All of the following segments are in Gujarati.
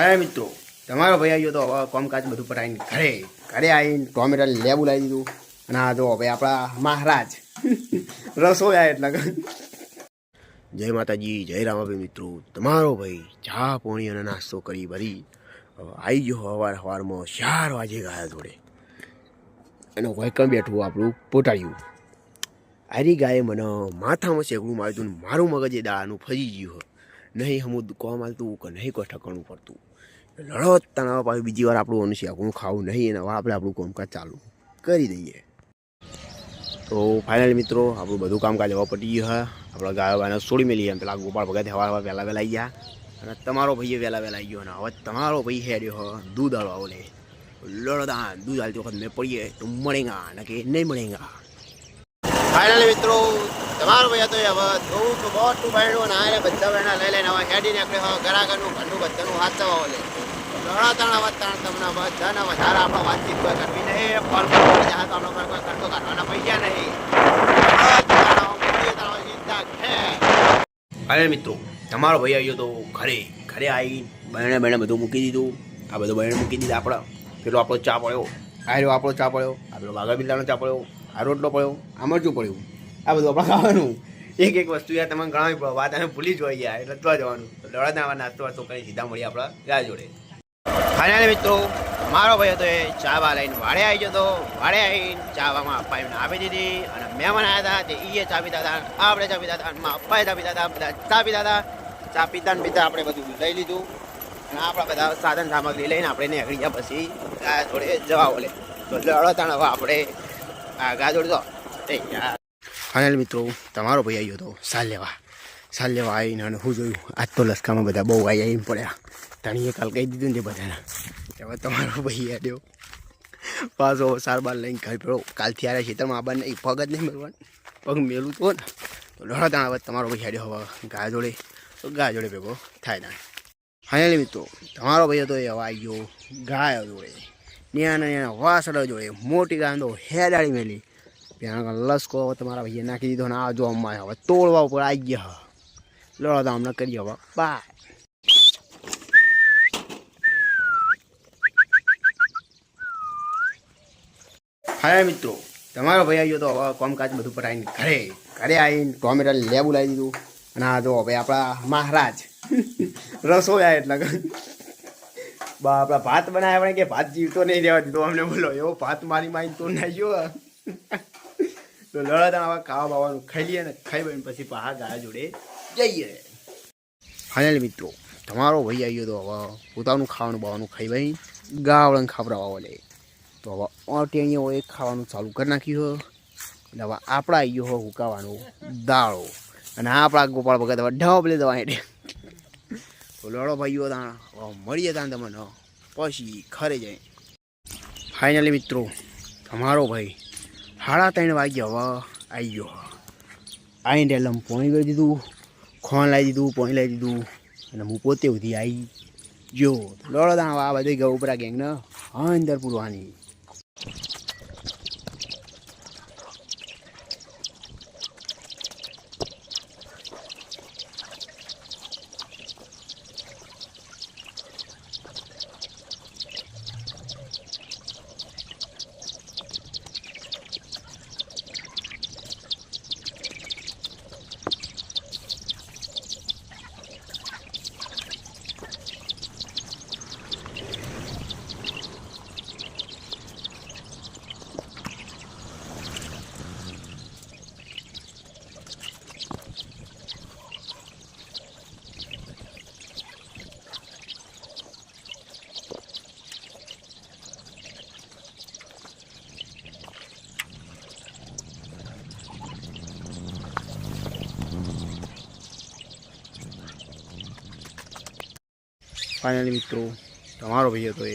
હા મિત્રો, તમારો ભાઈ આવ્યો તો હવે કામકાજ બધું પટાઈને ઘરે આવીને ટોમેટા લેબુ લાવી દીધું. અને આ જો ભાઈ આપણા મહારાજ રસોયા એટલે જય માતાજી, જય રામાભાઈ. મિત્રો તમારો ભાઈ ચા પોણી અને નાસ્તો કરી ભરી આવી ગયો સવારમાં 4 વાગે ગયા જોડે. અને વૈકમ બેઠું આપણું પોટાડ્યું. આરી ગાયે મને માથામાં શેકડું માર્યું ને મારું મગજ એ દાળાનું ફરી ગયું. નહીં હમું કોમ હાલતું કે નહીં કોઈ ઠકાણું પડતું. લડો તણાવ પાછું બીજી વાર આપણું અનુષ્ય આપણું ખાવું નહીં. અને હવે આપણે આપણું કામકાજ ચાલુ કરી દઈએ. તો ફાઇનલી મિત્રો આપણું બધું કામકાજ હવે પટી ગયું. હા, આપણા ગાયો બાને છોડી મેલી એમ પેલા ગોપાળ ભગત હવા વહેલા આવી ગયા. અને તમારો ભાઈએ વહેલા આવી ગયો. અને હવે તમારો ભાઈ હેડ્યો દૂધ આળવા ઓલે લડદાન દૂધ હાલતી વખત મેં પડીએ તો મળેગા ના કે નહીં મળેગા. ફાઇનલી મિત્રો તમારો ભાઈ હતો હવે જોઉં તો મોટું બહેણું અને આ બધા બહેણા લઈ લઈને હવે હેડીને આપણે ઘરાઘરનું ઘરનું બધાનું હાથ ચવાવો લે લડાતાણા વધતાણ તમને બધાને વધારે આપણે વાતચીત કોઈ કરવી નહીં. ફોન કરવા જાય તો આપણે કોઈ ખર્ચો કાઢવાના પૈસા નહીં. અરે મિત્રો તમારો ભાઈ આવ્યો તો ઘરે આવી બહેણે બધું મૂકી દીધું. આ બધું બહેણે મૂકી દીધા. આપણે પેલો આપણો ચા પડ્યો, આ રહ્યો આપણો ચા પડ્યો, આ પેલો વાઘા બિલ્લાનો ચા પડ્યો, આ રોટલો પડ્યો, આ મરચું પડ્યું. આ બધું આપણે ખાવાનું. એક વસ્તુ યાર તમને ગણાવી પડે. વાત અમે ભૂલી જ હોય યાર એટલે તો જવાનું. લડાના નાસ્તો વાસ્તો કરી સીધા મળી આપણા ગાય જોડે. ફાઇનલી મિત્રો મારો ભાઈ હતો એ ચાવા લઈને વાડે આવી ગયો હતો. વાડે આવીને ચાવામાં અપ્પાઈને આપી દીધી. અને મહેમાન આવ્યા હતા તે એ ચા પીતા હતા, આપણે ચા પીતા હતા, અપ્પાએ ચા પીતા હતા, બધા ચા પીતા હતા. ચા પીતા ને પીતા આપણે બધું લઈ લીધું. અને આપણા બધા સાધન સામગ્રી લઈને આપણે નીકળી ગયા. પછી ગાય જોડે જવા બોલે તો લડતાણ હવે આપણે આ ગાય જોડે તો ફાઇનલ મિત્રો તમારો ભાઈ આવ્યો હતો સાલ લેવા આવીને. અને હું જોયું આજ તો લસકામાં બધા બહુ આવીને પડ્યા. ધણીએ કાલ કહી દીધું ને બધાને. હવે તમારો ભાઈ આવ્યો પાછો સાર બાર લઈને ઘર પેલો કાલથી આવ્યા ખેતરમાં આબાર નહીં પગ જ નહીં મેળવાનું. પગ મેળવું તો ને તો લડતા હવે તમારો ભાઈ આવ્યો હવે ગાય જોડે તો ગાય જોડે ભેગો થાય ના. ફાઇનલી મિત્રો તમારો ભાઈ હતો એ હવે આવી ગયો ગાય જોડે. ન્યાના વાસડા જોડે મોટી ગાય તો હેડાડી મેલી. ત્યાં લસકો તમારા ભાઈએ નાખી દીધો. ને આ જો અમારે હવે તોડવા ઉપર આવી ગયા. લડતા હમણાં કરીએ હવે બાય. હા મિત્રો તમારો ભાઈ આવ્યો તો હવે કામકાજ બધું પટાઈને ઘરે આવીને ટોમેટા લેબુ લાવી દીધું. અને આ જો ભાઈ આપણા મહારાજ રસોયા એટલે આપણા ભાત બનાવ્યા આપણે કે ભાત જીવતો નહીં રહેવા દીધો અમને. બોલો એવો ભાત મારી તો નાખ્યો. તો લડતા હવે ખાવા બાવાનું ખાઈ લઈએ ને ખાઈ બને પછી પાહા ગાય જોડે જઈએ. ફાઇનલી મિત્રો તમારો ભાઈ આવ્યો તો હવે પોતાનું ખાવાનું બાવાનું ખાઈ ભાઈ ગાવડને ખાવડાવવા લે. તો હવે ટેણીઓ એક ખાવાનું ચાલુ કરી નાખ્યું. એટલે હવે આપણા આવી ગયો હુકાવાનું દાળો. અને આપણા ગોપાળ ભગત હવે ઢબલે દવા હેઠે. તો લડો ભાઈઓ ત્યાં મળીએ ત્યાં તમને પછી ખરે જાય. ફાઇનલી મિત્રો તમારો ભાઈ 3:30 વાગ્યા હવે આવી ગયો. આવીને એટલે પોણી કરી દીધું, ખોણ લાવી દીધું, પોણી લાવી દીધું. અને હું પોતે સુધી આવી ગયો. લડો ત્યાં આ બધી ગૌ ઉપરા ગેંગને અંદર પૂરવાની. ફાઇનલી મિત્રો તમારો ભાઈ હતો એ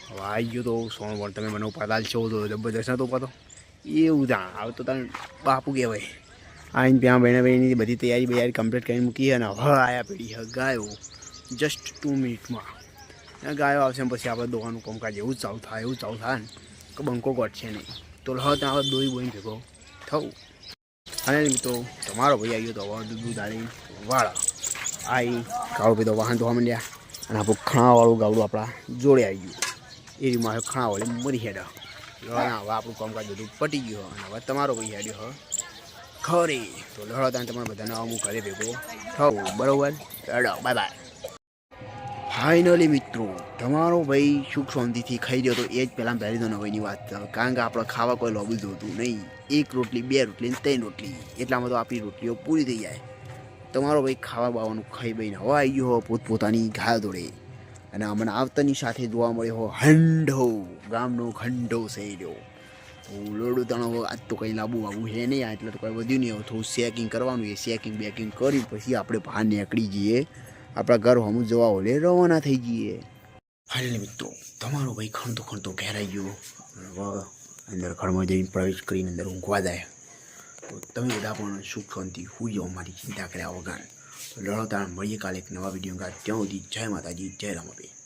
હવે આવી ગયો તો સોમવાર. તમે મને પદાલ છો તો જબરદસ્ત હતો પાતો એવું ત્યાં હવે તો તમે બાપુ કહેવાય. આવીને ત્યાં બહેની બધી તૈયારી કમ્પ્લીટ કરી મૂકી. અને હવે આવ્યા પેઢી ગાયો જસ્ટ 2 મિનિટમાં. ગાયો આવશે પછી આપણે દોવાનું કામકાજ એવું જ ચાલુ થાય ને કે બંકો ગોઠશે નહીં. તો હવે ત્યાં હવે દોઈ બોઈને ભેગો થવું. અને મિત્રો તમારો ભાઈ આવ્યો તો હવે દૂધ આવીને વાળા આવી ખાવા પીધો વાહન ધોવા માંડ્યા. અને આપણું ખાણાવાળું ગાવડું આપણા જોડે આવી ગયું. એ રીતમાં ખાણાવાળી મરી હેડા. હવે આપણું કામકાજ બધું પટી ગયું. અને હવે તમારો ભાઈ હેડ્યો ખરે. તો લડો ત્યાં તમારે બધાને અમુક ઘરે ભેગો થવું. બરાબર, લડો, બાય બાય. ફાઇનલી મિત્રો તમારો ભાઈ સુખ શાંતિથી ખાઈ રહ્યો તો એ જ પહેલાં પહેલી તો નવાઈની વાત છે. કારણ કે આપણે ખાવા કોઈ લોબી જોતું નહીં. 1 રોટલી 2 રોટલી 3 રોટલી એટલામાં તો આપણી રોટલીઓ પૂરી થઈ જાય. તમારો ભાઈ ખાવા બાવાનું ખાઈ બહીને હવે આવી ગયો પોતપોતાની ગાય દોડે. અને હમણાં આવતાની સાથે જોવા મળ્યો હો હંડો, ગામનો ખંડો થઈ રહ્યો. તો લોડું તણો આજ તો કંઈ લાંબુ આવું છે નહીં. એટલે તો કંઈ વધ્યું નહીં. હવે થોડું શેકિંગ કરવાનું. એ શેકિંગ બેકિંગ કરી પછી આપણે બહાર નીકળી જઈએ. આપણા ઘર હમું જવા ઓલે રવાના થઈ જઈએ. ફાઇનલી મિત્રો તમારો ભાઈ ખણતો ખણતો ઘેરાઈ ગયો. અંદર ઘરમાં જઈને પ્રવેશ કરીને અંદર ઊંઘવા જાય. તો તમે બધા પણ સુખ શાંતિ હોઈ જાઓ મારી ચિંતા કર્યા વગર. તો લડો તાણ મળીએ કાલે એક નવા વિડીયો. ત્યાં સુધી જય માતાજી, જય રામાપીર.